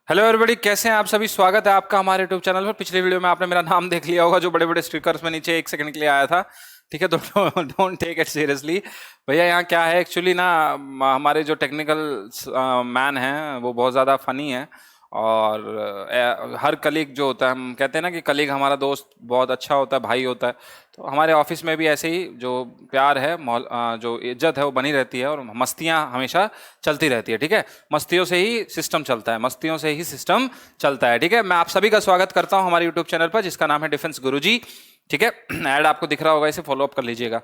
Hello everybody, कैसे हैं आप सभी। स्वागत है आपका हमारे यूट्यूब चैनल पर। पिछले वीडियो में आपने मेरा नाम देख लिया होगा जो बड़े बड़े स्टिकर्स में नीचे एक सेकंड के लिए आया था। ठीक है, तो डोंट टेक इट सीरियसली। भैया यहाँ क्या है एक्चुअली ना, हमारे जो टेक्निकल मैन हैं वो बहुत ज़्यादा फनी है। और हर कलीग जो होता है, हम कहते हैं ना कि कलीग हमारा दोस्त बहुत अच्छा होता है, भाई होता है। तो हमारे ऑफिस में भी ऐसे ही जो प्यार है, जो इज्जत है वो बनी रहती है और मस्तियाँ हमेशा चलती रहती है। ठीक है, मस्तियों से ही सिस्टम चलता है, मस्तियों से ही सिस्टम चलता है। ठीक है, मैं आप सभी का स्वागत करता हूँ हमारे यूट्यूब चैनल पर जिसका नाम है डिफेंस गुरुजी। ठीक है, ऐड आपको दिख रहा होगा, इसे फॉलो अप कर लीजिएगा।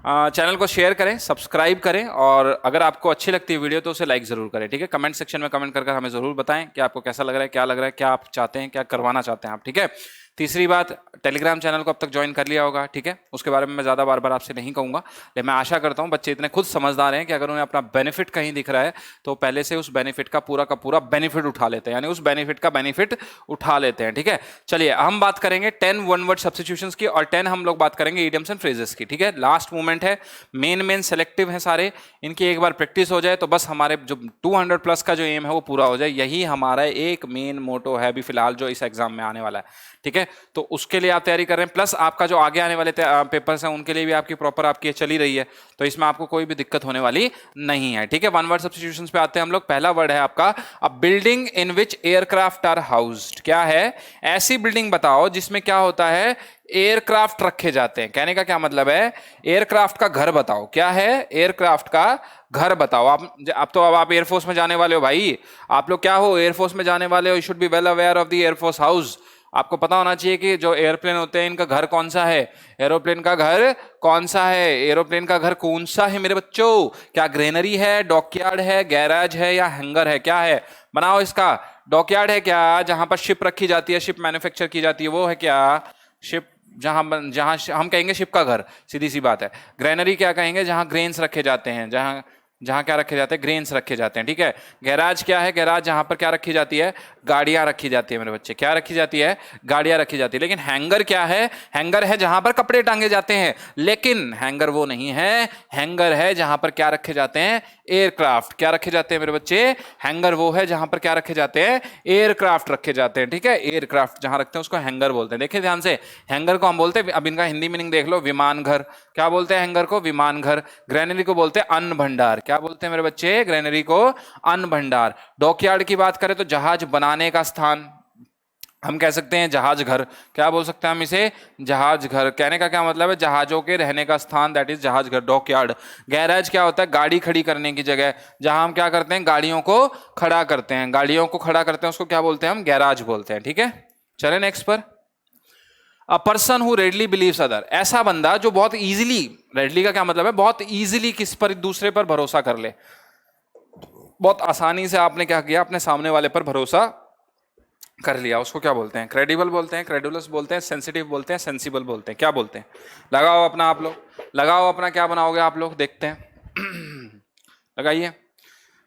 चैनल को शेयर करें, सब्सक्राइब करें, और अगर आपको अच्छी लगती है वीडियो तो उसे लाइक जरूर करें। ठीक है, कमेंट सेक्शन में कमेंट कर हमें जरूर बताएं कि आपको कैसा लग रहा है, क्या लग रहा है, क्या आप चाहते हैं, क्या करवाना चाहते हैं आप। ठीक है, तीसरी बात, टेलीग्राम चैनल को अब तक ज्वाइन कर लिया होगा। ठीक है, उसके बारे में मैं ज़्यादा बार बार आपसे नहीं कहूँगा, लेकिन मैं आशा करता हूँ बच्चे इतने खुद समझदार हैं कि अगर उन्हें अपना बेनिफिट कहीं दिख रहा है तो पहले से उस बेनिफिट का पूरा बेनिफिट उठा लेते हैं, यानी उस बेनिफिट का बेनिफिट उठा लेते हैं। ठीक है, चलिए हम बात करेंगे 10 वन वर्ड सब्स्टिट्यूशंस की, और 10 हम लोग बात करेंगे इडियम्स एंड फ्रेजेस की। ठीक है, लास्ट मोमेंट है, मेन सेलेक्टिव है सारे, इनकी एक बार प्रैक्टिस हो जाए तो बस हमारे जो 200 प्लस का जो एम है वो पूरा हो जाए। यही हमारा एक मेन मोटो है अभी फिलहाल जो इस एग्जाम में आने वाला है। ठीक है, तो उसके लिए आप तैयारी कर रहे हैं, प्लस आपका जो आगे आने वाले पेपर्स हैं उनके लिए भी आपकी प्रॉपर आपकी चली रही है, तो इसमें आपको कोई भी दिक्कत होने वाली नहीं है। ठीक है, वन वर्ड सब्स्टिट्यूशंस पे आते हैं हम लोग। पहला वर्ड है आपका a building in which aircraft are housed. क्या है? ऐसी बिल्डिंग बताओ जिसमें क्या होता है, एयरक्राफ्ट रखे जाते हैं। कहने का क्या मतलब है, एयरक्राफ्ट का घर बताओ। क्या है? एयरक्राफ्ट का घर बताओ। आप तो अब आप एयरफोर्स में जाने वाले हो भाई, आप लोग क्या हो, एयरफोर्स में जाने वाले हो। You should be well aware of the air force house. आपको पता होना चाहिए कि जो एयरप्लेन होते हैं इनका घर कौन सा है, एरोप्लेन का घर कौन सा है, एरोप्लेन का घर कौन सा है मेरे बच्चों। क्या ग्रेनरी है, डॉकयार्ड है, गैराज है, या हैंगर है? क्या है? बनाओ इसका। डॉकयार्ड है क्या, जहां पर शिप रखी जाती है, शिप मैन्युफैक्चर की जाती है, वो है क्या शिप? जहां जहां हम कहेंगे शिप का घर, सीधी सी बात है। ग्रेनरी क्या कहेंगे, जहां ग्रेन्स रखे जाते हैं, जहां जहां क्या रखे जाते हैं, ग्रेन्स रखे जाते हैं। ठीक है, गैराज क्या है, गैराज जहां पर क्या रखी जाती है, गाड़ियां रखी जाती है मेरे बच्चे। क्या रखी जाती है? गाड़ियां रखी जाती है। लेकिन हैंगर क्या है? हैंगर है जहां पर कपड़े टांगे जाते हैं, लेकिन हैंगर वो नहीं है। हैंगर है जहां पर क्या रखे जाते हैं, एयरक्राफ्ट। क्या रखे जाते हैं मेरे बच्चे? हैंगर वो है जहां पर क्या रखे जाते हैं, एयरक्राफ्ट रखे जाते हैं। ठीक है, एयरक्राफ्ट जहां रखते हैं उसको हैंगर बोलते हैं। देखिए ध्यान से, हैंगर को हम बोलते हैं, अब इनका हिंदी मीनिंग देख लो, विमान घर। क्या बोलते हैं हैंगर को? विमान घर। ग्रेनरी को बोलते हैं अन्न भंडार। क्या बोलते हैं मेरे बच्चे? ग्रेनरी को अन्न भंडार। डॉकयार्ड की बात करें तो जहाज बनाने का स्थान, हम कह सकते हैं जहाज घर। क्या बोल सकते हैं हम इसे? जहाज घर। कहने का क्या मतलब है, जहाजों के रहने का स्थान, दैट इज जहाज घर, डॉकयार्ड। गैराज क्या होता है? गाड़ी खड़ी करने की जगह, जहां हम क्या करते हैं, गाड़ियों को खड़ा करते हैं। गाड़ियों को खड़ा करते हैं उसको क्या बोलते हैं हम? गैराज बोलते हैं। ठीक है, चले नेक्स्ट पर। A person who readily believes other. ऐसा बंदा जो बहुत इजीली, रेडली का क्या मतलब है, बहुत इजीली किस पर, दूसरे पर भरोसा कर ले। बहुत आसानी से आपने क्या किया, अपने सामने वाले पर भरोसा कर लिया, उसको क्या बोलते हैं? क्रेडिबल बोलते हैं, क्रेडुलस बोलते हैं, सेंसिटिव बोलते हैं, सेंसिबल बोलते हैं। क्या बोलते हैं? लगाओ अपना आप लोग, लगाओ अपना, क्या बनाओगे आप लोग, देखते हैं। लगाइए।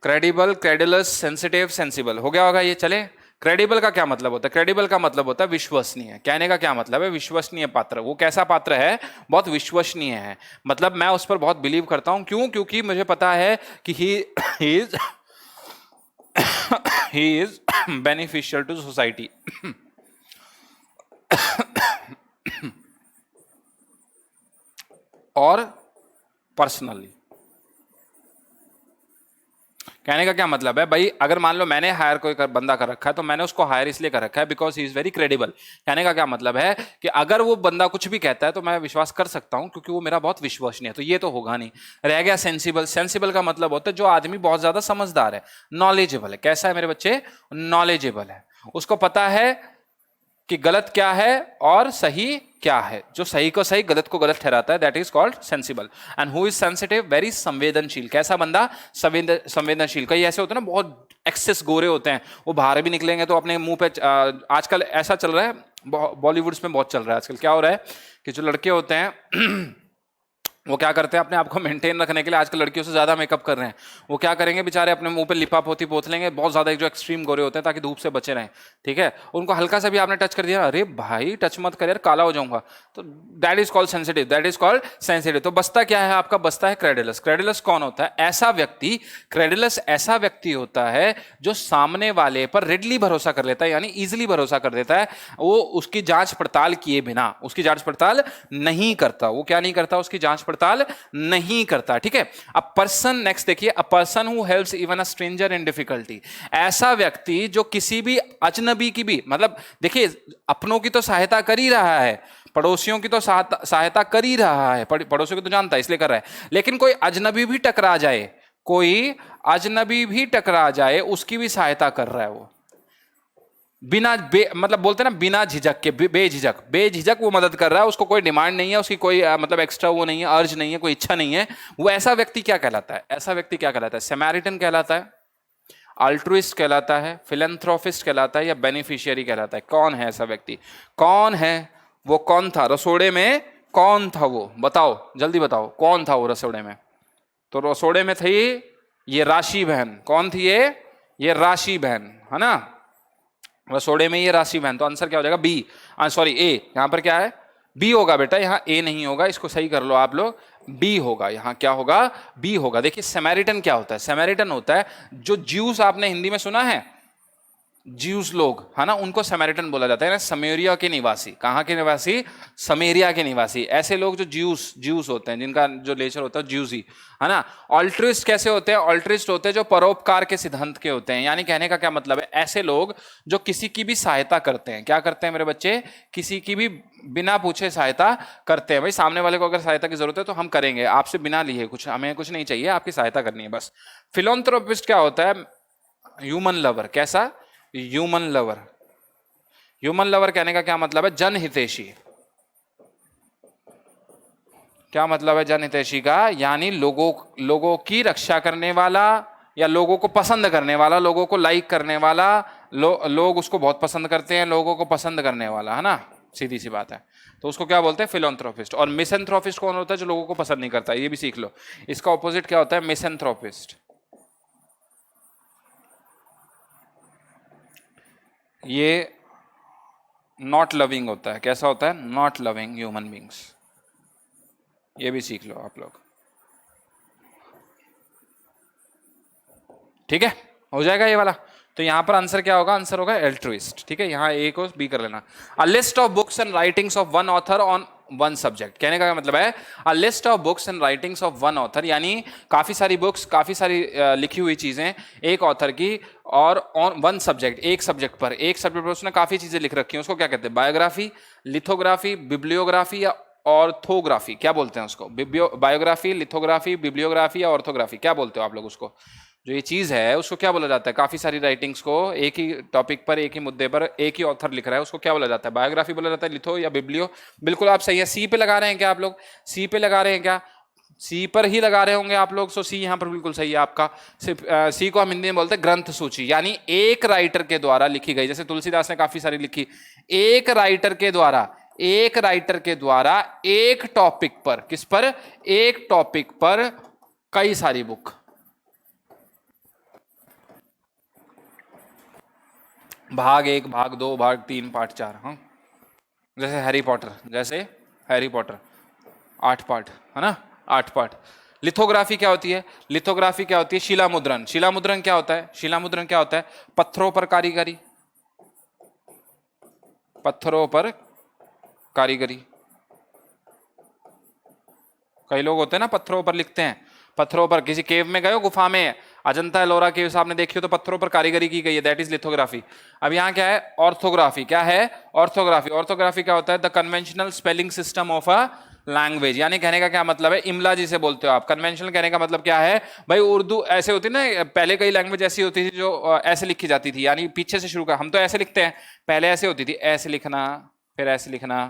क्रेडिबल, क्रेडुलस, सेंसिटिव, सेंसिबल हो गया होगा ये। चले, क्रेडिबल का क्या मतलब होता है? क्रेडिबल का मतलब होता है विश्वसनीय। कहने का क्या मतलब है? विश्वसनीय पात्र। वो कैसा पात्र है? बहुत विश्वसनीय है, मतलब मैं उस पर बहुत बिलीव करता हूं। क्यों? क्योंकि मुझे पता है कि he is he is beneficial to society। और पर्सनली। कहने का क्या मतलब है भाई, अगर मान लो मैंने हायर कोई बंदा कर रखा है तो मैंने उसको हायर इसलिए कर रखा है because he is very credible. कहने का क्या मतलब है कि अगर वो बंदा कुछ भी कहता है तो मैं विश्वास कर सकता हूं क्योंकि वो मेरा बहुत विश्वसनीय है। तो ये तो होगा नहीं। रह गया सेंसिबल। सेंसिबल का मतलब होता है जो आदमी बहुत ज्यादा समझदार है, नॉलेजेबल है। कैसा है मेरे बच्चे? नॉलेजेबल है। उसको पता है कि गलत क्या है और सही क्या है, जो सही को सही, गलत को गलत ठहराता है, that is called sensible. And who is sensitive? Very संवेदनशील। कैसा बंदा? संवेदनशील। कई ऐसे होते हैं ना बहुत एक्सेस गोरे होते हैं, वो बाहर भी निकलेंगे तो अपने मुंह पे आजकल ऐसा चल रहा है, बॉलीवुड में बहुत चल रहा है आजकल। क्या हो रहा है कि जो लड़के होते हैं वो क्या करते हैं अपने आप को मेंटेन रखने के लिए, आजकल लड़कियों से ज्यादा मेकअप कर रहे हैं, वो क्या करेंगे बेचारे अपने मुंह पे लिपा पोती पोत लेंगे बहुत ज्यादा, जो एक्सट्रीम गोरे होते हैं, ताकि धूप से बचे रहें। ठीक है, उनको हल्का सा भी आपने टच कर दिया, अरे भाई टच मत कर यार काला हो जाऊंगा, तो that is called sensitive, that is called sensitive. तो बसता क्या है आपका, बसता है क्रेडुलस। क्रेडुलस कौन होता है, ऐसा व्यक्ति, क्रेडुलस ऐसा व्यक्ति होता है जो सामने वाले पर रेडली भरोसा कर लेता है, यानी इजिली भरोसा कर देता है, वो उसकी जांच पड़ताल किए बिना उसकी जांच पड़ताल नहीं करता। वो क्या नहीं करता, उसकी जांच पड़ताल नहीं करता। ठीक है, अ पर्सन, नेक्स्ट देखिए, अ person who helps even a stranger in difficulty. ऐसा व्यक्ति जो किसी भी अजनबी की भी, मतलब देखिए अपनों की तो सहायता कर ही रहा है, पड़ोसियों की तो सहायता कर ही रहा है, पड़ोसियों को तो जानता है इसलिए कर रहा है, लेकिन कोई अजनबी भी टकरा जाए, कोई अजनबी भी टकरा जाए उसकी भी सहायता कर रहा है वो, बिना मतलब बोलते हैं ना बिना झिझक के, बेझिझक, बेझिझक वो मदद कर रहा है, उसको कोई डिमांड नहीं है, उसकी कोई मतलब एक्स्ट्रा वो नहीं है, अर्ज नहीं है, कोई इच्छा नहीं है। वो ऐसा व्यक्ति क्या कहलाता है, ऐसा व्यक्ति क्या कहलाता है, समैरिटन कहलाता है, अल्ट्रुइस्ट कहलाता है, फिलैंथ्रोपिस्ट कहलाता है, या बेनिफिशियरी कहलाता है। कौन है ऐसा व्यक्ति, कौन है वो, कौन था रसोड़े में, कौन था वो, बताओ जल्दी बताओ कौन था वो रसोड़े में। तो रसोड़े में थी ये राशि बहन, कौन थी ये राशि बहन है ना, रसोड़े में ये राशि बहन। तो आंसर क्या हो जाएगा, बी, सॉरी ए, यहां पर क्या है, बी होगा बेटा, यहां ए नहीं होगा, इसको सही कर लो आप लोग, बी होगा, यहां क्या होगा, बी होगा। देखिए समैरिटन क्या होता है, समैरिटन होता है जो ज्यूस, आपने हिंदी में सुना है ज्यूस लोग है ना, उनको समैरिटन बोला जाता है ना, समेरिया के निवासी, कहाँ के निवासी, समेरिया के निवासी, ऐसे लोग जो ज्यूस होते हैं, जिनका जो नेचर होता है ज्यूसी है ना। ऑल्ट्रिस्ट कैसे होते हैं, ऑल्ट्रिस्ट होते हैं जो परोपकार के सिद्धांत के होते हैं, यानी कहने का क्या मतलब है, ऐसे लोग जो किसी की भी सहायता करते हैं, क्या करते हैं मेरे बच्चे, किसी की भी बिना पूछे सहायता करते हैं। भाई सामने वाले को अगर सहायता की जरूरत है तो हम करेंगे, आपसे बिना लिए कुछ, हमें कुछ नहीं चाहिए, आपकी सहायता करनी है बस। फिलोंथ्रोपिस्ट क्या होता है, ह्यूमन लवर, कैसा, ह्यूमन लवर। ह्यूमन लवर कहने का क्या मतलब है, जनहितैषी। क्या मतलब है जनहितैषी का, यानी लोगों की रक्षा करने वाला, या लोगों को पसंद करने वाला, लोगों को लाइक करने वाला, लोग उसको बहुत पसंद करते हैं, लोगों को पसंद करने वाला है ना, सीधी सी बात है। तो उसको क्या बोलते हैं, फिलोंथ्रोपिस्ट। और मिसैंथ्रोपिस्ट कौन होता है, जो लोगों को पसंद नहीं करता, ये भी सीख लो, इसका ऑपोजिट क्या होता है, मिसैंथ्रोपिस्ट। ये नॉट लविंग होता है, कैसा होता है, नॉट लविंग ह्यूमन बींग्स, ये भी सीख लो आप लोग। ठीक है, हो जाएगा ये वाला। तो यहां पर आंसर क्या होगा, आंसर होगा एल्ट्रुइस्ट। ठीक है, यहां ए को बी कर लेना। A list of books and writings of one author on one subject, कहने का मतलब है a list of books and writings of one author, यानी काफी सारी बुक्स, काफी सारी लिखी हुई चीजें एक ऑथर की, और ऑन वन सब्जेक्ट, एक सब्जेक्ट पर उसने काफी चीजें लिख रखी हैं, उसको क्या कहते हैं, बायोग्राफी, लिथोग्राफी, बिब्लियोग्राफी, या ऑर्थोग्राफी, क्या बोलते हैं उसको, बायोग्राफी, लिथोग्राफी, बिब्लियोग्राफी या ऑर्थोग्राफी, क्या बोलते हो आप लोग उसको, जो ये चीज है उसको क्या बोला जाता है, काफी सारी राइटिंग्स को एक ही टॉपिक पर, एक ही मुद्दे पर एक ही ऑथर लिख रहा है, उसको क्या बोला जाता है, बायोग्राफी बोला जाता है, लिथो या बिब्लियो। बिल्कुल आप सही है, सी पे लगा रहे हैं क्या आप लोग, सी पे लगा रहे हैं क्या, सी पर ही लगा रहे होंगे आप लोग, सो सी यहाँ पर बिल्कुल सही है आपका। सी को हम हिंदी में बोलते हैं ग्रंथ सूची, यानी एक राइटर के द्वारा लिखी गई, जैसे तुलसीदास ने काफी सारी लिखी, एक राइटर के द्वारा, एक राइटर के द्वारा एक टॉपिक पर, किस पर, एक टॉपिक पर कई सारी बुक, भाग 1, भाग 2, भाग 3, पार्ट 4, हाँ, जैसे हैरी पॉटर, जैसे हैरी पॉटर 8 पार्ट है ना, 8 पार्ट। लिथोग्राफी क्या होती है, लिथोग्राफी क्या होती है, शिलामुद्रण, शिलामुद्रण क्या होता है, शिलामुद्रण क्या होता है, पत्थरों पर कारीगरी, पत्थरों पर कारीगरी। कई लोग होते हैं ना पत्थरों पर लिखते हैं, पत्थरों पर, किसी केव में गए हो, गुफा में, अजंता एलोरा केव्स आपने देखी हो, तो पत्थरों पर कारीगरी की गई है, दैट इज लिथोग्राफी। अब यहाँ क्या है, ऑर्थोग्राफी, क्या है, ऑर्थोग्राफी। ऑर्थोग्राफी क्या होता है, the conventional spelling system of a language, यानी कहने का क्या मतलब है, इमला जिसे बोलते हो आप, कन्वेंशनल कहने का मतलब क्या है भाई, उर्दू ऐसे होती ना, पहले कई लैंग्वेज ऐसी होती थी जो ऐसे लिखी जाती थी, यानी पीछे से शुरू कर, हम तो ऐसे लिखते हैं, पहले ऐसे होती थी, ऐसे लिखना, फिर ऐसे लिखना,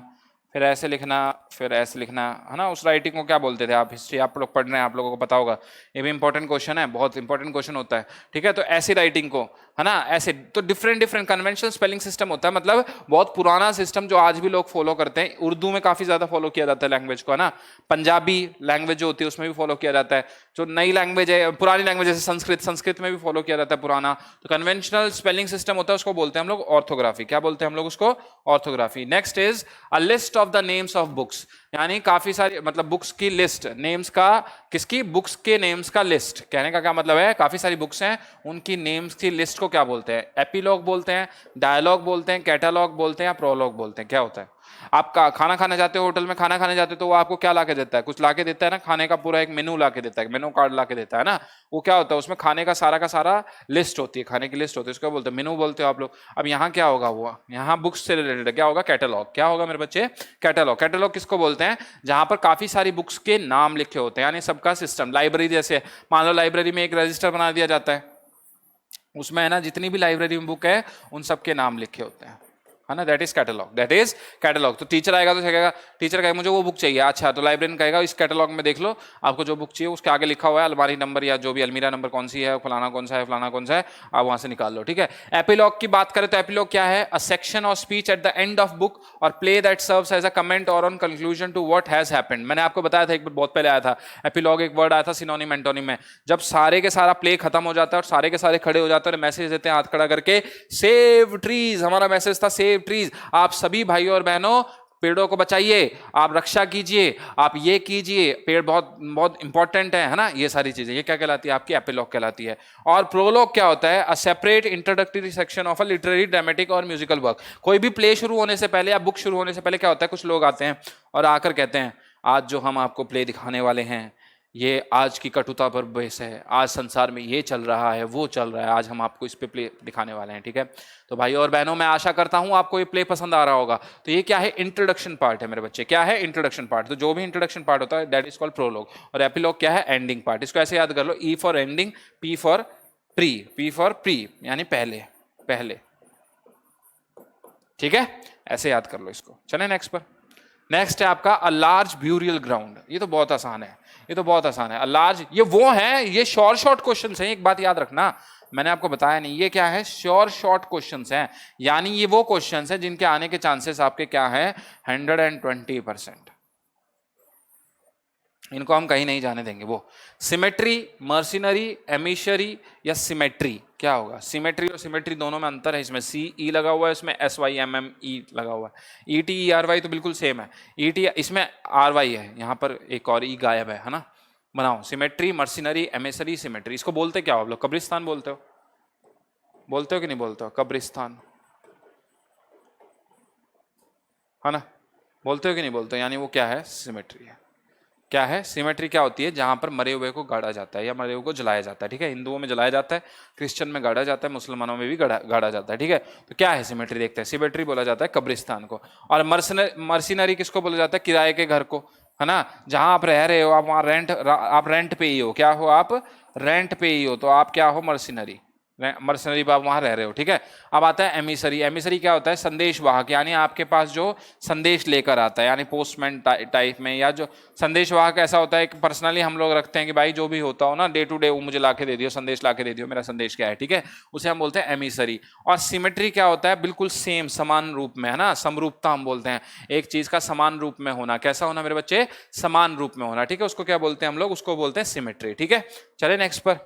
फिर ऐसे लिखना, फिर ऐसे लिखना, है ना, उस राइटिंग को क्या बोलते थे, आप हिस्ट्री आप लोग पढ़ रहे हैं, आप लोगों को पता होगा, ये भी इंपॉर्टेंट क्वेश्चन है, बहुत इंपॉर्टेंट क्वेश्चन होता है। ठीक है, तो ऐसी राइटिंग को है ना, ऐसे। तो different different conventional spelling system होता है, मतलब बहुत पुराना सिस्टम जो आज भी लोग फॉलो करते हैं। उर्दू में काफी ज्यादा फॉलो किया जाता है लैंग्वेज को, है ना। पंजाबी लैंग्वेज जो होती है उसमें भी फॉलो किया जाता है। जो नई लैंग्वेज है, पुरानी लैंग्वेज जैसे संस्कृत, संस्कृत में भी फॉलो किया जाता है पुराना। तो कन्वेंशनल स्पेलिंग सिस्टम होता है, उसको बोलते हैं हम लोग ऑर्थोग्राफी। क्या बोलते हैं हम लोग उसको? Orthography. Next is a list of the names of books, यानी काफी सारी, मतलब बुक्स की लिस्ट, नेम्स का, किसकी? बुक्स के नेम्स का लिस्ट। कहने का क्या मतलब है, काफी सारी बुक्स हैं, उनकी नेम्स की लिस्ट को क्या बोलते हैं? एपिलॉग बोलते हैं, डायलॉग बोलते हैं, कैटालॉग बोलते हैं, या प्रोलॉग बोलते हैं। क्या होता है? आप खाना खाने जाते हो, होटल में खाना खाने जाते हो, तो वो आपको क्या ला के देता है? कुछ ला के देता है ना, खाने का पूरा एक मेनू ला के देता है, मेनू कार्ड ला के देता है ना। वो क्या होता है? उसमें खाने का सारा लिस्ट होती है, खाने की लिस्ट होती है, उसको बोलते हैं मेनू, बोलते हो आप लोग। अब यहाँ क्या होगा? वो यहाँ बुक्स से रिलेटेड क्या होगा? कैटलॉग। क्या होगा मेरे बच्चे? कैटलॉग। कैटलॉग किसको बोलते हैं? जहां पर काफी सारी बुक्स के नाम लिखे होते हैं, यानी सबका सिस्टम। लाइब्रेरी जैसे, मान लो लाइब्रेरी में एक रजिस्टर बना दिया जाता है, उसमें है ना जितनी भी लाइब्रेरी में बुक है उन सबके नाम लिखे होते हैं, है ना। That is catalogue, that is catalogue. तो टीचर आएगा तो कहेगा, टीचर कहेगा मुझे वो बुक चाहिए, अच्छा, तो लाइब्रेरियन कहेगा इस कैटलॉग में देख लो, आपको जो बुक चाहिए उसके आगे लिखा हुआ है अलमारी नंबर या जो भी अलमीरा नंबर कौन सी है, फलाना कौन सा है, फलाना कौन सा है, आप वहां से निकाल लो, ठीक है। एपिलॉग की बात करें तो एपिलॉग क्या है? A section of speech at the end of book or play that serves as a comment or on conclusion to what has happened. मैंने आपको बताया था एक बार, बहुत पहले आया था, एपिलॉग एक वर्ड आया था सिनोनिम एंटोनिम में। जब सारे के सारा प्ले खत्म हो जाता है और सारे के सारे खड़े हो जाते हैं और मैसेज देते हैं हाथ खड़ा करके, सेव ट्रीज। हमारा मैसेज था सेव ट्रीज। आप सभी भाइयों और बहनों पेड़ों को बचाइए, आप रक्षा कीजिए, आप ये कीजिए, पेड़ बहुत बहुत इंपॉर्टेंट है ना। ये सारी चीजें, ये क्या कहलाती है? आपकी एपिलॉग कहलाती है। और प्रोलॉग क्या होता है? A separate introductory section of a literary, dramatic और म्यूजिकल वर्क। कोई भी प्ले शुरू होने से पहले या बुक शुरू होने से पहले क्या होता है? कुछ लोग आते हैं और आकर कहते हैं आज जो हम आपको प्ले दिखाने वाले हैं ये आज की कटुता पर बेस है, आज संसार में ये चल रहा है, वो चल रहा है, आज हम आपको इस पे प्ले दिखाने वाले हैं, ठीक है। तो भाई और बहनों, मैं आशा करता हूं आपको ये प्ले पसंद आ रहा होगा। तो ये क्या है? इंट्रोडक्शन पार्ट है मेरे बच्चे। क्या है? Introduction part. तो जो भी इंट्रोडक्शन पार्ट होता है दैट इज कॉल्ड प्रोलॉग। और एपिलॉग क्या है? Ending part. इसको ऐसे याद कर लो, E for ending, P for pre, P for pre यानी पहले, पहले, ठीक है। ऐसे याद कर लो इसको। चले नेक्स्ट पर। नेक्स्ट है आपका अ लार्ज ब्यूरियल ग्राउंड। ये तो बहुत आसान है, ये तो बहुत आसान है। अ लार्ज, ये वो है, ये शॉर्ट शॉर्ट क्वेश्चंस हैं, एक बात याद रखना, मैंने आपको बताया नहीं, ये क्या है? शॉर्ट शॉर्ट क्वेश्चंस हैं, यानी ये वो क्वेश्चंस हैं जिनके आने के चांसेस आपके क्या है? 120%। इनको हम कहीं नहीं जाने देंगे। वो सिमेट्री, मर्सिनरी, एमिशरी या सिमेट्री, क्या होगा? सिमेट्री और सिमेट्री दोनों में अंतर है। इसमें सी ई लगा हुआ है, इसमें S Y M M E लगा हुआ है। E T E R Y तो बिल्कुल सेम है। ई टी इसमें आर वाई है, यहाँ पर एक और ई गायब है ना। बनाओ सिमेट्री, मर्सिनरी, एमिशरी, सिमेट्री। इसको बोलते क्या हो आप लोग? कब्रिस्तान बोलते हो? बोलते हो कि नहीं बोलते हो? कब्रिस्तान, है ना, बोलते हो कि नहीं बोलते हो? यानी वो क्या है? सिमेट्री है। क्या है? सिमेट्री क्या होती है? जहां पर मरे हुए को गाड़ा जाता है या मरे हुए को जलाया जाता है, ठीक है। हिंदुओं में जलाया जाता है, क्रिश्चियन में गाड़ा जाता है, मुसलमानों में भी गाड़ा जाता है, ठीक है। तो क्या है सिमेट्री? देखते हैं। सिमेट्री बोला जाता है कब्रिस्तान को। और मर्सिनरी किसको बोला जाता है? किराए के घर को, है ना। जहां आप रह रहे हो, आप वहां आप रेंट पे ही हो। क्या हो आप? रेंट पे ही हो, तो आप क्या हो? मर्सिनरी। मर्सनरी आप वहां रह रहे हो, ठीक है। अब आता है एमिसरी। एमिसरी क्या होता है? संदेश वाहक, यानी आपके पास जो संदेश लेकर आता है, यानी पोस्टमैन टाइप में। या जो संदेश वाहक ऐसा होता है कि पर्सनली हम लोग रखते हैं कि भाई जो भी होता हो ना डे टू डे, वो मुझे ला के दे दियो, संदेश ला के दे दियो, मेरा संदेश क्या है, ठीक है। उसे हम बोलते हैं एमिसरी। और सिमेट्री क्या होता है? बिल्कुल सेम, समान रूप में, है ना। समरूपता हम बोलते हैं, एक चीज का समान रूप में होना। कैसा होना मेरे बच्चे? समान रूप में होना, ठीक है। उसको क्या बोलते हैं हम लोग? उसको बोलते हैं सिमेट्री, ठीक है। चले नेक्स्ट पर।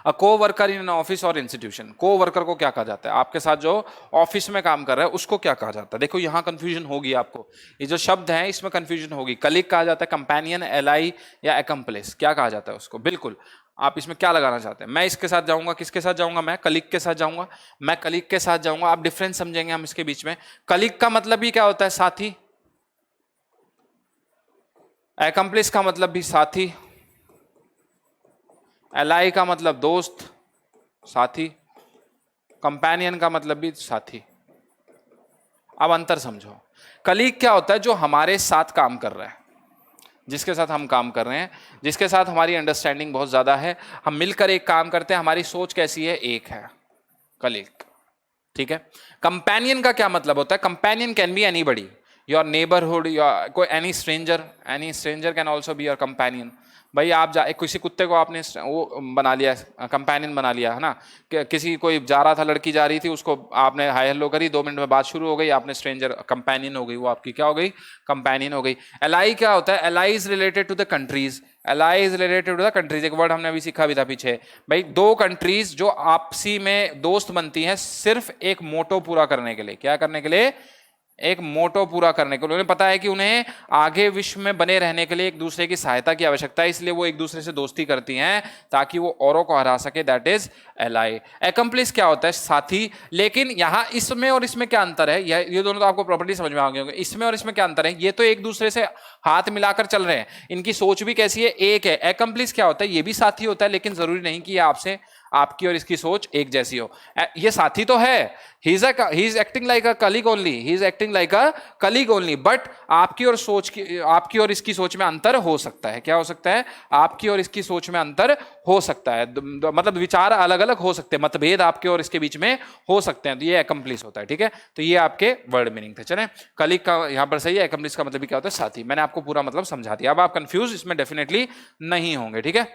अ को वर्कर इन एन ऑफिस और इंस्टीट्यूशन। को वर्कर को क्या कहा जाता है? आपके साथ जो ऑफिस में काम कर रहा है उसको क्या कहा जाता है? देखो यहां कंफ्यूजन होगी आपको, ये जो शब्द है इसमें कंफ्यूजन होगी। कलीग कहा जाता है, कंपेनियन, एलाई या एकम्प्लिस, क्या कहा जाता है उसको? बिल्कुल, आप इसमें क्या लगाना चाहते हैं? मैं इसके साथ जाऊंगा, किसके साथ जाऊंगा? मैं कलीग के साथ जाऊंगा, मैं कलीग के साथ जाऊंगा। आप डिफरेंस समझेंगे हम इसके बीच में। कलीग का मतलब भी क्या होता है? साथी। एकम्प्लिस का मतलब भी साथी। एलाई का मतलब दोस्त, साथी। कंपेनियन का मतलब भी साथी। अब अंतर समझो। कलीग क्या होता है? जो हमारे साथ काम कर रहा है, जिसके साथ हम काम कर रहे हैं, जिसके साथ हमारी अंडरस्टैंडिंग बहुत ज्यादा है, हम मिलकर एक काम करते हैं, हमारी सोच कैसी है? एक है, कलीग, ठीक है। कंपेनियन का क्या मतलब होता है? Companion can be anybody, your neighbourhood, your कोई any stranger can also be your companion. भाई आप किसी कुत्ते को आपने वो बना लिया, कंपेनियन बना लिया है ना, किसी कोई जा रहा था, लड़की जा रही थी, उसको आपने हाय हेलो करी, 2 मिनट में बात शुरू हो गई, आपने स्ट्रेंजर कंपेनियन हो गई, वो आपकी क्या हो गई, कंपेनियन हो गई। एलाई क्या होता है, ally is related to the countries, ally is related to the countries, एक वर्ड हमने अभी सीखा भी था पीछे। भाई दो कंट्रीज जो आपसी में दोस्त बनती हैं सिर्फ एक मोटो पूरा करने के लिए, क्या करने के लिए, एक मोटो पूरा करने के लिए। उन्हें पता है कि उन्हें आगे विश्व में बने रहने के लिए एक दूसरे की सहायता की आवश्यकता है, इसलिए वो एक दूसरे से दोस्ती करती हैं ताकि वो औरों को हरा सके, दैट इज एलाई। एकम्प्लिस क्या होता है, साथी। लेकिन यहां इसमें और इसमें क्या अंतर है, ये दोनों तो आपको प्रॉपर्टी समझ में आ गए होंगे। इसमें और इसमें क्या अंतर है, ये तो एक दूसरे से हाथ मिलाकर चल रहे हैं, इनकी सोच भी कैसी है, एक है। एकम्प्लिस क्या होता है, ये भी साथी होता है, लेकिन जरूरी नहीं कि ये आपसे, आपकी और इसकी सोच एक जैसी हो। ये साथी तो है, he is acting like a colleague only, he is acting like a colleague only, but आपकी और सोच की, आपकी और इसकी सोच में अंतर हो सकता है। क्या हो सकता है, आपकी और इसकी सोच में अंतर हो सकता है, मतलब विचार अलग अलग हो सकते हैं, मतभेद आपके और इसके बीच में हो सकते हैं, तो ये एकम्प्लिस होता है। ठीक है, तो ये आपके वर्ड मीनिंग थे। चलें, कलीग का यहां पर सही है, एकम्प्लिस का मतलब क्या होता है, साथी। मैंने आपको पूरा मतलब समझा दिया, अब आप कंफ्यूज इसमें डेफिनेटली नहीं होंगे। ठीक है,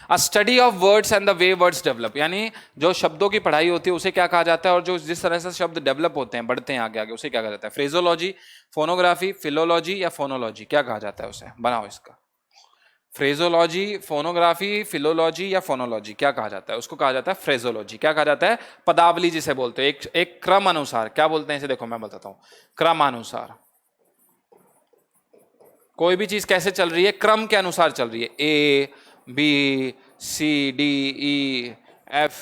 अ study of words and the way words develop, यानी जो शब्दों की पढ़ाई होती है उसे क्या कहा जाता है, और जो जिस तरह से शब्द डेवलप होते हैं, बढ़ते हैं आगे आगे, उसे क्या कहा जाता है, फ्रेजोलॉजी, फोनोग्राफी, फिलोलॉजी या फोनोलॉजी, क्या कहा जाता है उसे, बनाओ इसका। फ्रेजोलॉजी, फोनोग्राफी, फिलोलॉजी या फोनोलॉजी, क्या कहा जाता है उसको, कहा जाता है फ्रेजोलॉजी। क्या कहा जाता है, पदावली जिसे बोलते हैं, एक क्रम अनुसार, क्या बोलते हैं इसे, देखो मैं बताता हूं, क्रमानुसार। कोई भी चीज कैसे चल रही है, क्रम के अनुसार चल रही है, A B C D E F,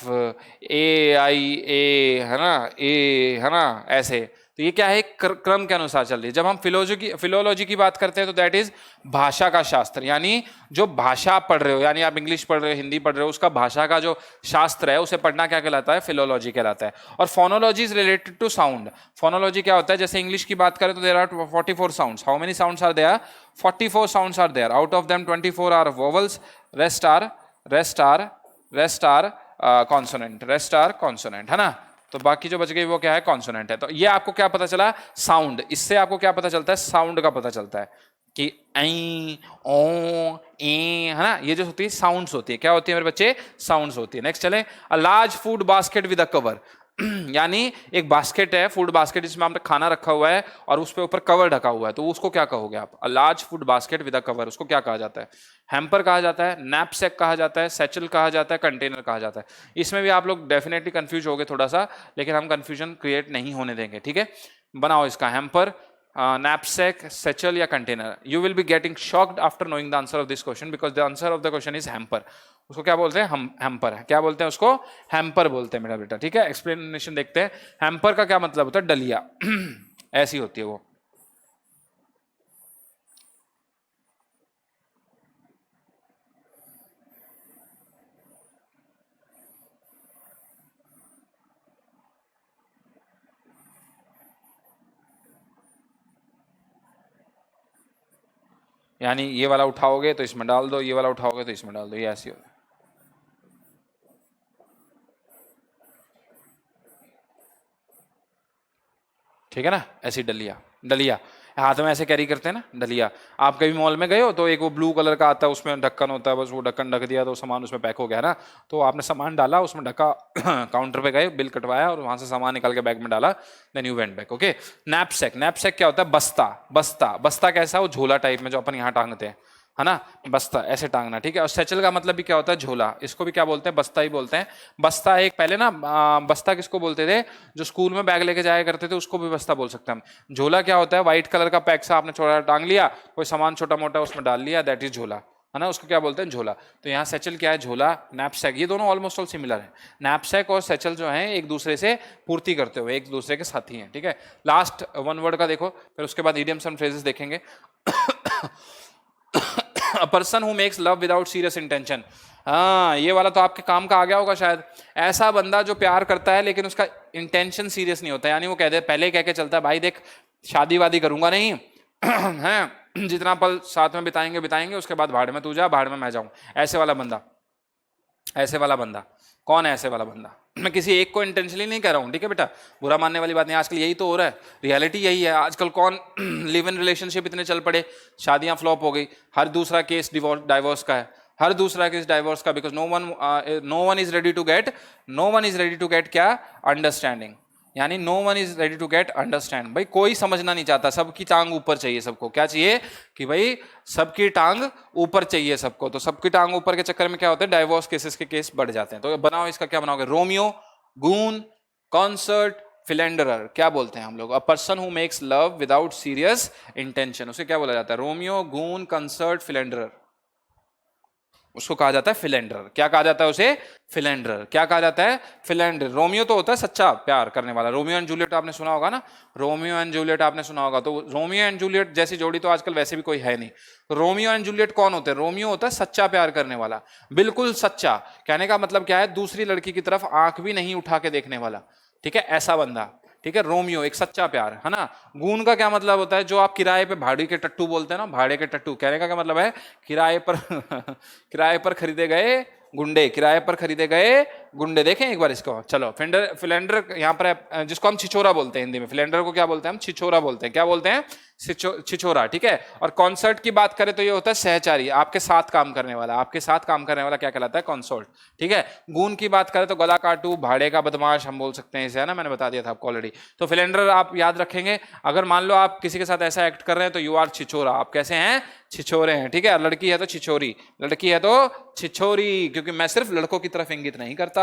A I A, है ना, ए, है ना, ऐसे। तो ये क्या है, क्रम के अनुसार चल रही है। जब हम फिलोलॉजी की बात करते हैं तो दैट इज भाषा का शास्त्र, यानी जो भाषा आप पढ़ रहे हो, यानी आप इंग्लिश पढ़ रहे हो, हिंदी पढ़ रहे हो, उसका भाषा का जो शास्त्र है उसे पढ़ना क्या कहलाता है, फिलोलॉजी कहलाता है। और phonology is related to sound. Phonology क्या होता है, जैसे इंग्लिश की बात करें तो there are 44 sounds. How many sounds are there, 44 sounds are there, out of them 24 are vowels, rest are consonant, rest are consonant, है ना। तो बाकी जो बच गई वो क्या है, कॉन्सोनेंट है। तो ये आपको क्या पता चला, साउंड। इससे आपको क्या पता चलता है, साउंड का पता चलता है कि ऐ, ओ, ए, है ना, ये जो होती है साउंड्स होती है, क्या होती है मेरे बच्चे, साउंड्स होती है। नेक्स्ट चले, a large food basket with a cover, यानी एक बास्केट है, फूड बास्केट, जिसमें आपने खाना रखा हुआ है और उस पे ऊपर कवर ढका हुआ है, तो उसको क्या कहोगे आप, a large food basket with a cover, उसको क्या कहा जाता है, हैम्पर कहा जाता है, नैपसैक कहा जाता है, सैचल कहा जाता है, कंटेनर कहा जाता है। इसमें भी आप लोग डेफिनेटली कंफ्यूज होगे थोड़ा सा, लेकिन हम कंफ्यूजन क्रिएट नहीं होने देंगे। ठीक है, बनाओ इसका, हैम्पर, knapsack, satchel या container. You will be getting shocked after knowing the answer of this question, because the answer of the question is hamper. उसको क्या बोलते हैं, हम हैम्पर है, क्या बोलते हैं उसको, हैम्पर बोलते हैं मेरा बेटा। ठीक है, एक्सप्लेनेशन देखते हैं। हैम्पर का क्या मतलब होता है, डलिया ऐसी होती है वो। यानी ये वाला उठाओगे तो इसमें डाल दो, ये वाला उठाओगे तो इसमें डाल दो, ये ऐसी होती है। ठीक है ना, ऐसी डलिया, डलिया हाथ में ऐसे कैरी करते हैं ना, डलिया। आप कभी मॉल में गए हो तो एक वो ब्लू कलर का आता है, उसमें ढक्कन होता है, बस वो ढक्कन ढक दिया तो सामान उसमें पैक हो गया ना। तो आपने सामान डाला उसमें, ढका काउंटर पे गए, बिल कटवाया और वहां से सामान निकाल के बैग में डाला, then you went back. Okay, knapsack, knapsack क्या होता है, बस्ता, बस्ता, बस्ता कैसा, वो झोला टाइप में जो अपन यहाँ टांगते हैं, है ना, बस्ता ऐसे टांगना। ठीक है, और सैचल का मतलब भी क्या होता है, झोला, इसको भी क्या बोलते हैं, बस्ता ही बोलते हैं। बस्ता एक पहले ना, बस्ता किसको बोलते थे, जो स्कूल में बैग लेके जाया करते थे उसको भी बस्ता बोल सकते हैं हम। झोला क्या होता है, व्हाइट कलर का पैक सा आपने छोटा टांग लिया, कोई सामान छोटा मोटा उसमें डाल लिया, दैट इज झोला, है ना, उसको क्या बोलते हैं, झोला। तो यहाँ सैचल क्या है, झोला, नैपसैक, ये दोनों ऑलमोस्ट ऑल सिमिलर है। नैपसैक और सैचल जो है एक दूसरे से पूर्ति करते हुए एक दूसरे के साथी हैं। ठीक है, लास्ट वन वर्ड का देखो, फिर उसके बाद इडियम्स एंड फ्रेजेस देखेंगे। A person who makes love without serious intention, हाँ ये वाला तो आपके काम का आ गया होगा शायद। ऐसा बंदा जो प्यार करता है लेकिन उसका इंटेंशन सीरियस नहीं होता, यानी वो कह दे, पहले कह के चलता है, भाई देख शादी वादी करूंगा नहीं है, जितना पल साथ में बिताएंगे बिताएंगे, उसके बाद भाड़ में तू जा, भाड़ में मैं जाऊं, ऐसे वाला बंदा। ऐसे वाला बंदा कौन है, ऐसे वाला बंदा, मैं किसी एक को इंटेंशनली नहीं कह रहा हूँ, ठीक है बेटा, बुरा मानने वाली बात नहीं। आजकल यही तो हो रहा है, रियलिटी यही है। आजकल कौन लिव इन रिलेशनशिप इतने चल पड़े, शादियां फ्लॉप हो गई, हर दूसरा केस डाइवोर्स का है, हर दूसरा केस डाइवोर्स का, because no one is ready to get, no one is ready to get क्या, अंडरस्टैंडिंग, यानी no one is ready to get understand. भाई कोई समझना नहीं चाहता, सबकी टांग ऊपर चाहिए सबको। क्या चाहिए कि भाई सबकी टांग ऊपर चाहिए सबको। तो सबकी टांग ऊपर के चक्कर में क्या होता है, डाइवोर्स केसेस के केस बढ़ जाते हैं। तो बनाओ इसका, क्या बनाओगे, रोमियो, गून, कॉन्सर्ट, फिलेंडरर। क्या बोलते हैं हम लोग, अ person who makes love without serious intention, उसे क्या बोला जाता है, रोमियो, गून, कंसर्ट, फिलेंडरर, उसको कहा जाता है फिलेंडर। क्या कहा जाता है उसे, फिलेंडर। क्या कहा जाता है, फिलेंडर। रोमियो तो होता है सच्चा प्यार करने वाला, रोमियो एंड जूलियट आपने सुना होगा ना, रोमियो एंड जूलियट आपने सुना होगा। तो रोमियो एंड जूलियट जैसी जोड़ी तो आजकल वैसे भी कोई है नहीं। तो रोमियो एंड जूलियट कौन होते हैं, रोमियो होता है सच्चा प्यार करने वाला, बिल्कुल सच्चा। कहने का मतलब क्या है, दूसरी लड़की की तरफ आंख भी नहीं उठा के देखने वाला, ठीक है, ऐसा बंदा, ठीक है, रोमियो एक सच्चा प्यार है ना। गून का क्या मतलब होता है, जो आप किराए पे भाड़े के टट्टू बोलते हैं ना, भाड़े के टट्टू, कहने का क्या मतलब है, किराए पर किराए पर खरीदे गए गुंडे, किराए पर खरीदे गए गुंडे। देखें एक बार इसको, चलो। फिलेंडर यहाँ पर है, जिसको हम छिछोरा बोलते हैं हिंदी में, फिलेंडर को क्या बोलते हैं हम, छिछोरा बोलते हैं। क्या बोलते हैं, छिछोरा, ठीक है। और कॉन्सर्ट की बात करें तो ये होता है सहचारी, आपके साथ काम करने वाला, आपके साथ काम करने वाला क्या कहलाता है, कॉन्सर्ट, ठीक है। गून की बात करें तो गला काटू, भाड़े का बदमाश हम बोल सकते हैं इसे, है ना, मैंने बता दिया था आपको ऑलरेडी। तो फिलेंडर आप याद रखेंगे, अगर मान लो आप किसी के साथ ऐसा एक्ट कर रहे हैं तो यू आर छिछोरा, आप कैसे हैं, छिछोरे हैं, ठीक है। लड़की है तो छिछोरी, लड़की है तो छिछोरी, क्योंकि मैं सिर्फ लड़कों की तरफ इंगित नहीं करता,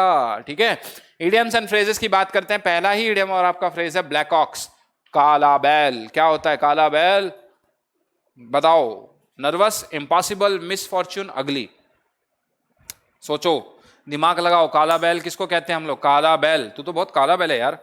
ठीक है। इडियम्स एंड फ्रेजेस की बात करते हैं। पहला ही इडियम और आपका फ्रेज है ब्लैक ऑक्स, काला बैल। क्या होता है काला बैल, बताओ, नर्वस, इम्पॉसिबल, मिस फॉर्च्यून, अगली। सोचो, दिमाग लगाओ, काला बैल किसको कहते हैं हम लोग, काला बैल, तू तो बहुत काला बैल है यार।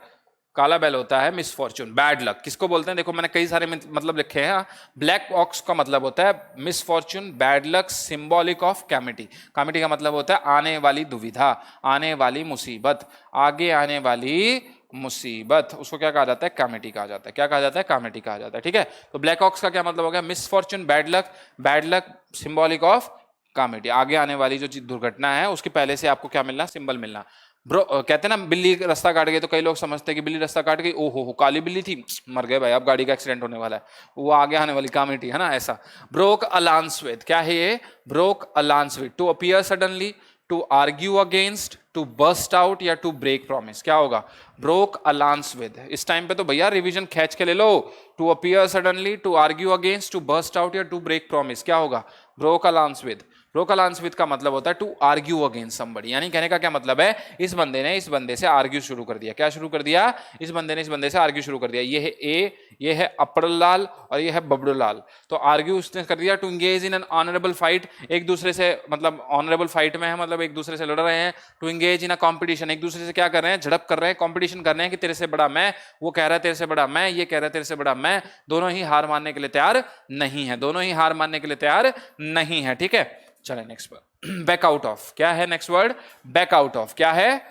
काला बैल होता है मिस फॉर्च्यून, बैड लक किसको बोलते हैं, देखो मैंने कई सारे मतलब लिखे हैं। ब्लैक ऑक्स का मतलब होता है misfortune, bad luck, symbolic of calamity. Calamity का मतलब होता है आने वाली दुविधा, आने वाली मुसीबत, आगे आने वाली मुसीबत, उसको क्या कहा जाता है, कैमिटी कहा जाता है। क्या कहा जाता है, कैमिटी कहा जाता है, ठीक है। तो ब्लैक ऑक्स का क्या मतलब हो गया, misfortune, bad luck, symbolic of calamity, आगे आने वाली जो दुर्घटना है उसके पहले से आपको क्या मिलना, सिंबल मिलना। ब्रो कहते हैं ना, बिल्ली रास्ता काट गई, तो कई लोग समझते हैं कि बिल्ली रास्ता काट गई, ओहो हो काली बिल्ली थी, मर गए भाई, अब गाड़ी का एक्सीडेंट होने वाला है, वो आगे आने वाली कमिटी है ना, ऐसा। ब्रोक अ लांस विद, क्या है ये, broke a lance with, to appear suddenly, to argue against, to bust out, या टू ब्रेक प्रॉमिस। क्या होगा, ब्रोक अ लांस विद। इस टाइम पे तो भैया रिवीजन खींच के ले लो, to appear suddenly, to argue against, to bust out, या टू ब्रेक प्रॉमिस। क्या होगा, broke a lance with. Broke a lance with का मतलब होता है टू आर्ग्यू अगेंस्ट समबडी, यानी कहने का क्या मतलब है, इस बंदे ने इस बंदे से आर्ग्यू शुरू कर दिया। क्या शुरू कर दिया, इस बंदे ने इस बंदे से आर्ग्यू शुरू कर दिया। ये है ए, ये है अपर लाल और ये है बबड़ू लाल। तो आर्ग्यू उसने कर दिया, to engage in an honourable fight, एक दूसरे से मतलब ऑनरेबल फाइट में है, मतलब एक दूसरे से लड़ रहे हैं। To engage in a competition, एक दूसरे से क्या कर रहे हैं, झड़प कर रहे हैं, कॉम्पिटिशन कर रहे हैं कि तेरे से बड़ा मैं, वो कह रहा है तेरे से बड़ा मैं, ये कह रहा है तेरे से बड़ा मैं, दोनों ही हार मानने के लिए तैयार नहीं है, दोनों ही हार मानने के लिए तैयार नहीं है, ठीक है। चले next word, back out of. क्या है next word, back out of. क्या है,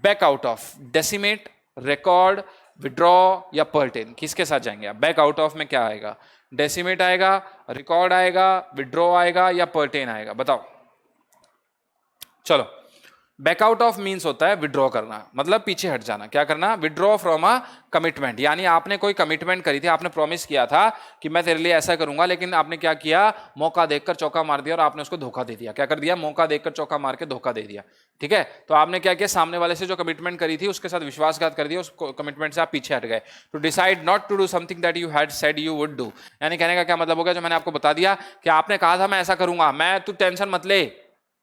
back out of. Decimate, record, withdraw या पर्टेन, किसके साथ जाएंगे आप, बैक आउट ऑफ में क्या आएगा, डेसिमेट आएगा, रिकॉर्ड आएगा, विड्रॉ आएगा या पर्टेन आएगा, बताओ। चलो, बैकआउट ऑफ मीन्स होता है विड्रॉ करना, मतलब पीछे हट जाना। क्या करना, विड्रॉ फ्रॉम अ कमिटमेंट, यानी आपने कोई कमिटमेंट करी थी, आपने प्रॉमिस किया था कि मैं तेरे लिए ऐसा करूंगा, लेकिन आपने क्या किया, मौका देखकर चौका मार दिया और आपने उसको धोखा दे दिया। क्या कर दिया, मौका देखकर चौका मार के धोखा दे दिया, ठीक है। तो आपने क्या किया, सामने वाले से जो कमिटमेंट करी थी उसके साथ विश्वासघात कर दिया, उस कमिटमेंट से आप पीछे हट गए। To decide not to do something that you had said you would do, यानी कहने का क्या मतलब हो गया, जो मैंने आपको बता दिया कि आपने कहा था मैं ऐसा करूंगा, मैं, तू टेंशन मत ले।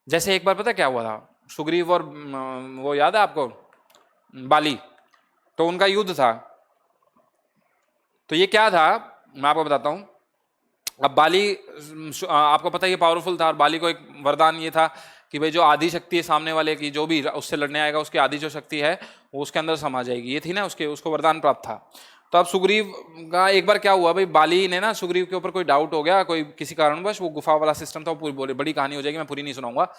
जैसे एक बार पता क्या हुआ था, सुग्रीव और वो याद है आपको, बाली, तो उनका युद्ध था। तो ये क्या था, मैं आपको बताता हूं। अब बाली, आपको पता है ये पावरफुल था, और बाली को एक वरदान ये था कि भाई जो आदि शक्ति है सामने वाले की, जो भी उससे लड़ने आएगा उसकी आदि जो शक्ति है वो उसके अंदर समा जाएगी, ये थी ना उसके, उसको वरदान प्राप्त था। तो अब सुग्रीव का एक बार क्या हुआ भाई, बाली ने ना सुग्रीव के ऊपर कोई डाउट हो गया, कोई किसी कारणवश, वो गुफा वाला सिस्टम था, वो पूरी बड़ी कहानी हो जाएगी, मैं पूरी नहीं सुनाऊंगा।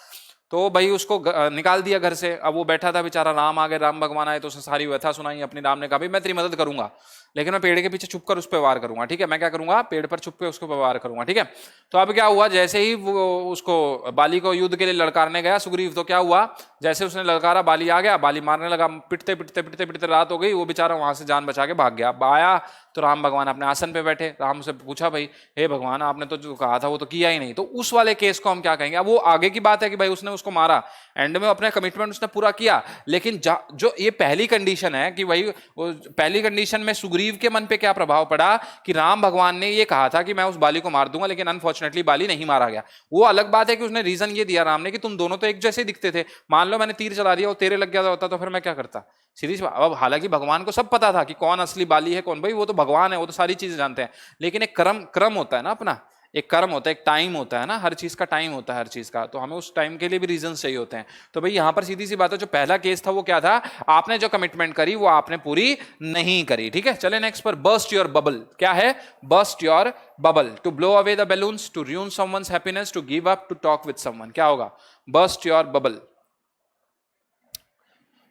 तो भाई उसको निकाल दिया घर से। अब वो बैठा था बेचारा, राम आ गए, राम भगवान आए तो उसने सारी व्यथा सुनाई अपनी। राम ने कहा भाई मैं तेरी मदद करूंगा, लेकिन मैं पेड़ के पीछे छुप कर उस पर वार करूंगा, ठीक है, मैं क्या करूंगा, पेड़ पर छुप के उसको वार करूंगा, ठीक है। तो अब क्या हुआ, जैसे ही वो उसको बाली को युद्ध के लिए ललकारने गया सुग्रीव, तो क्या हुआ, जैसे उसने ललकारा बाली आ गया, बाली मारने लगा, पिटते पिटते पिटते पिटते रात हो गई, वो बेचारा वहां से जान बचा के भाग गया। अब आया तो राम भगवान अपने आसन पे बैठे, राम से पूछा भाई हे भगवान आपने तो जो कहा था वो तो किया ही नहीं, तो उस वाले केस को हम क्या कहेंगे। अब वो आगे की बात है कि भाई उसने उसको मारा, एंड में अपना कमिटमेंट उसने पूरा किया, लेकिन जो ये पहली कंडीशन है कि भाई वो पहली कंडीशन में सुग्रीव के मन पे क्या प्रभाव पड़ा कि राम भगवान ने ये कहा था कि मैं उस बाली को मार दूंगा, लेकिन अनफॉर्चुनेटली बाली नहीं मारा गया। वो अलग बात है कि उसने रीजन ये दिया राम ने कि तुम दोनों तो एक जैसे दिखते थे, मान लो मैंने तीर चला दिया वो तेरे लग गया होता तो फिर मैं क्या करता, सीधी सी बात। अब हालांकि भगवान को सब पता था कि कौन असली बाली है कौन, भाई वो तो भगवान है, वो तो सारी चीजें जानते हैं, लेकिन एक क्रम होता है ना अपना, एक कर्म होता है, एक टाइम होता है ना, हर चीज का टाइम होता है हर चीज का, तो हमें उस टाइम के लिए भी रीजन चाहिए होते हैं। तो भाई यहां पर सीधी सी बात है, जो पहला केस था वो क्या था, आपने जो कमिटमेंट करी वो आपने पूरी नहीं करी, ठीक है। चले नेक्स्ट पर, बर्स्ट योर बबल। क्या है, burst your bubble, to blow away the balloons, to ruin someone's happiness, to give up, to talk with someone. क्या होगा, burst your bubble.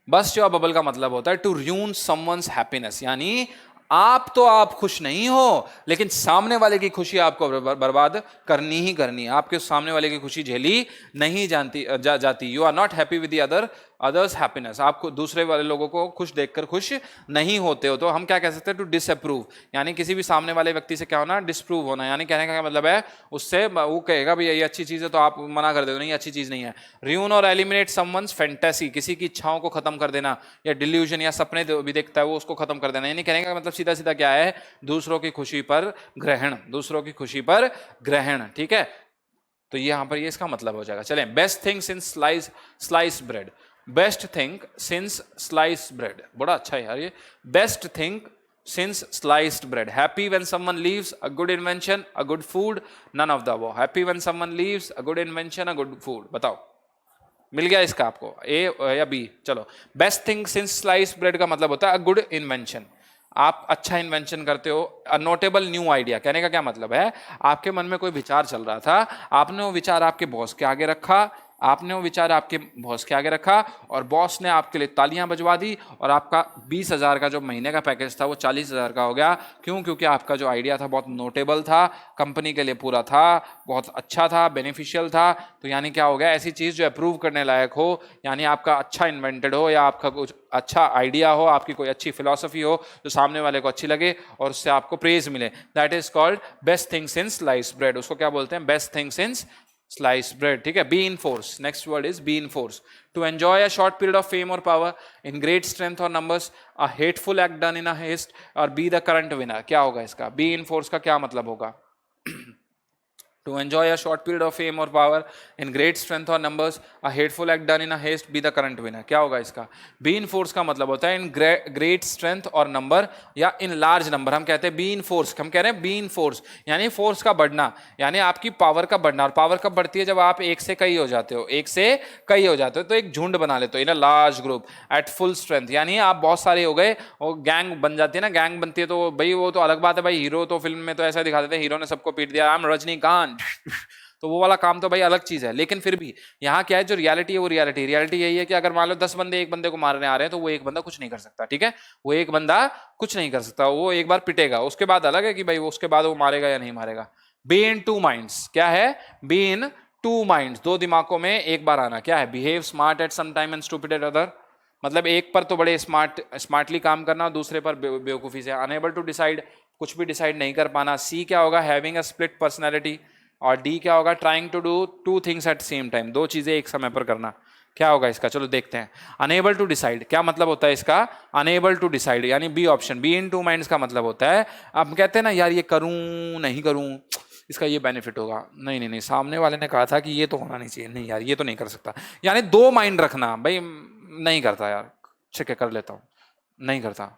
Bust your bubble का मतलब होता है टू ruin someone's happiness, यानी आप खुश नहीं हो, लेकिन सामने वाले की खुशी आपको बर्बाद करनी ही करनी है, आपके सामने वाले की खुशी झेली नहीं जाती। You are not happy with the others happiness, आपको दूसरे वाले लोगों को खुश देखकर खुश नहीं होते हो, तो हम क्या कह सकते हैं, टू डिसअप्रूव, यानी किसी भी सामने वाले व्यक्ति से क्या होना, डिसप्रूव होना, यानी कहने का मतलब है उससे वो कहेगा भाई ये अच्छी चीज है तो आप मना कर दो नहीं अच्छी चीज नहीं है। ruin और एलिमिनेट समवन्स फैंटेसी, किसी की इच्छाओं को खत्म कर देना, या डिल्यूजन या सपने भी देखता है वो उसको खत्म कर देना, यानी कहने का मतलब सीधा सीधा क्या है, दूसरों की खुशी पर ग्रहण, दूसरों की खुशी पर ग्रहण, ठीक है। तो यहां पर ये इसका मतलब हो जाएगा। चलें, best thing since slice bread, best thing since slice bread, बड़ा अच्छा है यार ये, best thing since sliced bread, happy when someone leaves, a good invention, a good food, none of the above. Happy when someone leaves, a good invention, a good food, बताओ मिल गया इसका आपको, ए या बी। चलो, best thing since slice bread का मतलब होता है अ गुड इन्वेंशन, आप अच्छा इन्वेंशन करते हो। अ नोटेबल न्यू आइडिया, कहने का क्या मतलब है, आपके मन में कोई विचार चल रहा था, आपने वो विचार आपके बॉस के आगे रखा, आपने वो विचार आपके बॉस के आगे रखा और बॉस ने आपके लिए तालियां बजवा दी, और आपका 20,000 का जो महीने का पैकेज था वो 40,000 का हो गया। क्यों, क्योंकि आपका जो आइडिया था बहुत नोटेबल था, कंपनी के लिए पूरा था, बहुत अच्छा था, बेनिफिशियल था। तो यानी क्या हो गया, ऐसी चीज़ जो अप्रूव करने लायक हो, यानी आपका अच्छा इन्वेंटेड हो, या आपका कुछ अच्छा आइडिया हो, आपकी कोई अच्छी फिलॉसफी हो जो सामने वाले को अच्छी लगे और उससे आपको प्रेज मिले, that is called best thing since slice bread. उसको क्या बोलते हैं, best thing since slice bread, ठीक है। Be in force, next word is be in force, to enjoy a short period of fame or power in great strength or numbers, a hateful act done in a haste, or be the current winner. क्या होगा इसका, B in force का क्या मतलब होगा, to enjoy a short period of fame or power in great strength or numbers, a hateful act done in a haste, be the current winner। क्या होगा इसका, be in force का मतलब होता है in great strength और number या in large number। हम कहते हैं be in force, हम कह रहे हैं be in force यानी फोर्स का बढ़ना, यानी आपकी पावर का बढ़ना। और पावर कब बढ़ती है, जब आप एक से कई हो जाते हो, एक से कई हो जाते हो, तो एक झुंड बना लेते हो in a large group at full strength, यानी आप बहुत सारे हो गए और गैंग बन जाती है ना, गैंग बनती है तो भाई वो तो अलग बात है भाई, हीरो तो फिल्म में तो ऐसा दिखा देते हैं हीरो ने सबको पीट दिया, आई एम रजनीकांत तो वो वाला काम तो भाई अलग चीज है। लेकिन फिर भी यहाँ क्या है, जो रियलिटी है वो रियलिटी यही है कि अगर मान लो 10 बंदे एक बंदे को मारने आ रहे हैं तो वो एक बंदा कुछ नहीं कर सकता, ठीक है, वो एक बंदा कुछ नहीं कर सकता, वो एक बार पिटेगा, उसके बाद अलग है कि भाई उसके बाद वो मारेगा या नहीं मारेगा। बी इन टू माइंड्स, क्या है, बी इन टू माइंड्स, दो दिमागों में एक बार आना। क्या है, behave smart at some time and stupid at other, मतलब एक पर तो बड़े स्मार्टली काम करना, दूसरे पर बेवकूफी से। अनेबल टू डिसाइड, कुछ भी डिसाइड नहीं कर पाना। सी क्या होगा, हैविंग अ स्प्लिट पर्सनैलिटी। और डी क्या होगा, trying to do two things at same time, दो चीजें एक समय पर करना। क्या होगा इसका, चलो देखते हैं। अनेबल टू डिसाइड क्या मतलब होता है इसका, अनेबल टू डिसाइड यानी B option, be in two minds का मतलब होता है, अब कहते हैं ना यार ये करूं नहीं करूं, इसका ये बेनिफिट होगा, नहीं नहीं नहीं, सामने वाले ने कहा था कि ये तो होना नहीं चाहिए, नहीं यार ये तो नहीं कर सकता, यानी दो माइंड रखना, भाई नहीं करता यार, ठीक है कर लेता हूँ, नहीं करता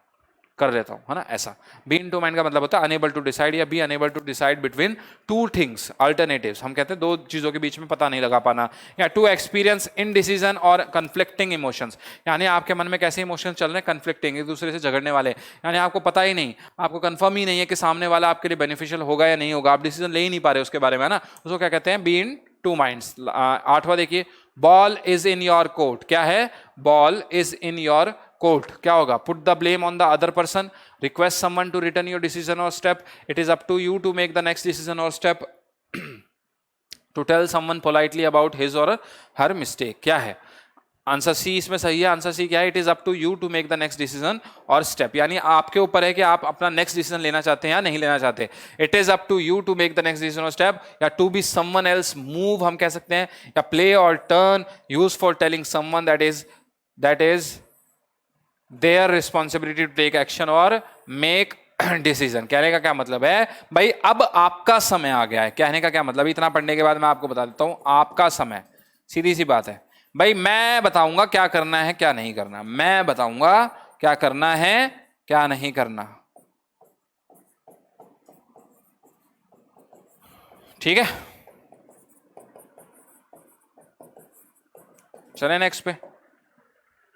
कर लेता हूँ, है ना, ऐसा। बी इन टू माइंड का मतलब होता है अनेबल टू डिसाइड, या be unable to decide between two things alternatives, हम कहते हैं दो चीजों के बीच में पता नहीं लगा पाना। या टू एक्सपीरियंस इनडिसीजन और कन्फ्लिक्टिंग इमोशंस, यानी आपके मन में कैसे इमोशंस चल रहे हैं, कन्फ्लिक्टिंग, एक दूसरे से झगड़ने वाले, यानी आपको पता ही नहीं, आपको कंफर्म ही नहीं है कि सामने वाला आपके लिए बेनिफिशियल होगा या नहीं होगा, आप डिसीजन ले ही नहीं पा रहे उसके बारे में, है ना, उसको क्या कहते हैं, बी इन टू माइंड्स। आठवां देखिए, ball is in your court, क्या है? Ball is in your court, क्या होगा? Put the blame on the other person, request someone to return your decision or step, it is up to you to make the next decision or step, to tell someone politely about his or her mistake, क्या है? Answer C इसमें सही है। Answer C क्या है? It is up to you to make the next decision or step, यानी आपके ऊपर है कि आप अपना नेक्स्ट डिसीजन लेना चाहते हैं या नहीं लेना चाहते। It is up to you to make the next decision or step, या to be someone else, move हम कह सकते हैं, या play or turn, use for telling someone that is their responsibility to take action or make decision. कहने का क्या मतलब है भाई? अब आपका समय आ गया है। कहने का क्या मतलब? इतना पढ़ने के बाद मैं आपको बता देता हूं, आपका समय, सीधी सी बात है भाई। मैं बताऊंगा क्या करना है क्या नहीं करना, मैं बताऊंगा क्या करना है क्या नहीं करना, ठीक है? चले नेक्स्ट पे,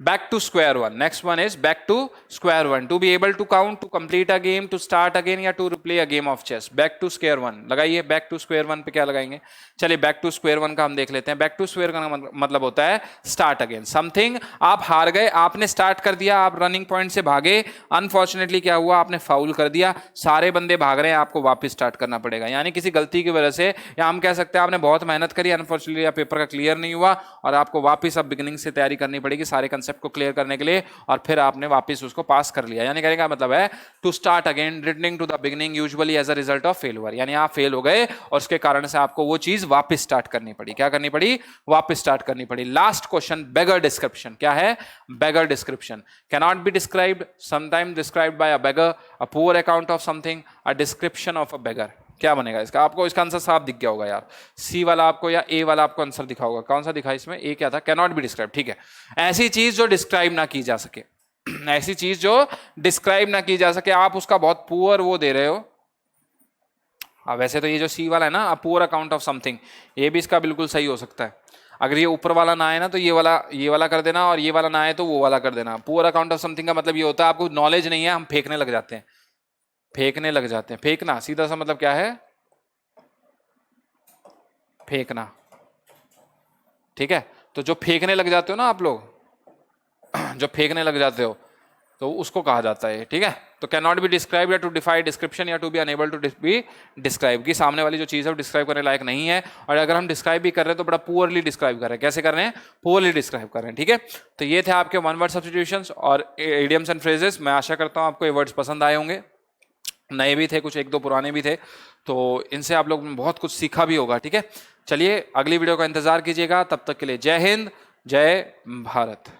back to square one. Next one is back to square one. To be able to count, to complete a game, to start again या to replay a game of chess. Back to square one लगाइए। back to square one पे क्या लगाएंगे? चलिए back to square one का हम देख लेते हैं। back to square one का मतलब होता है start again something। आप हार गए, आपने start कर दिया, आप running point से भागे, unfortunately क्या हुआ? आपने foul कर दिया, सारे बंदे भाग रहे हैं, आपको वापस start करना पड़ेगा। यानी किसी गलती की वजह से, या हम कह सकते हैं आपने बहुत मेहनत करी, unfortunately पेपर का क्लियर नहीं हुआ और आपको वापस अब बिगिनिंग से तैयारी करनी पड़ेगी सारे कंसेप्ट को क्लियर करने के लिए, और फिर आपने वापस उसको पास कर लिया। यानी कहने का मतलब है to start again, returning to the beginning usually as a result of failure. यानी आप फेल हो गए और उसके कारण से आपको वो चीज वापस स्टार्ट करनी पड़ी। क्या करनी पड़ी? वापस स्टार्ट करनी पड़ी। Last question, beggar description. क्या है? Beggar description. Can not be described, sometime described by a beggar, a poor account of something, a description of a beggar. क्या बनेगा इसका? आपको इसका आंसर साफ दिख गया होगा यार, सी वाला आपको या ए वाला आपको आंसर दिखा होगा। कौन सा दिखा इसमें? ए क्या था? कैन नॉट बी डिस्क्राइब, ठीक है। ऐसी चीज जो डिस्क्राइब ना की जा सके, ऐसी चीज जो डिस्क्राइब ना की जा सके, आप उसका बहुत पुअर वो दे रहे हो। वैसे तो ये जो सी वाला है ना, पुअर अकाउंट ऑफ समथिंग, ये भी इसका बिल्कुल सही हो सकता है। अगर ये ऊपर वाला ना आए ना तो ये वाला कर देना, और ये वाला ना आए तो वो वाला कर देना। पुअर अकाउंट ऑफ समथिंग का मतलब ये होता है आपको नॉलेज नहीं है, हम फेंकने लग जाते हैं, फेंकने लग जाते हैं। फेंकना सीधा सा मतलब क्या है? फेंकना, ठीक है। तो जो फेंकने लग जाते हो ना आप लोग, जो फेंकने लग जाते हो तो उसको कहा जाता है, ठीक है। तो कैन नॉट बी डिस्क्राइब या टू डिफाई डिस्क्रिप्शन या to be unable to be describe, की सामने वाली जो चीज़ है वो डिस्क्राइब करने लायक नहीं है, और अगर हम डिस्क्राइब भी कर रहे हैं तो बड़ा पुअरली डिस्क्राइब कर रहे हैं। कैसे कर रहे हैं? पुअरली डिस्क्राइब कर रहे हैं, ठीक है। तो ये थे आपके वन वर्ड सब्स्टिट्यूशंस और इडियम्स एंड फ्रेजेस। मैं आशा करता हूँ आपको ये वर्ड्स पसंद आए होंगे, नए भी थे कुछ, एक दो पुराने भी थे, तो इनसे आप लोग बहुत कुछ सीखा भी होगा, ठीक है। चलिए अगली वीडियो का इंतजार कीजिएगा, तब तक के लिए जय हिंद, जय भारत।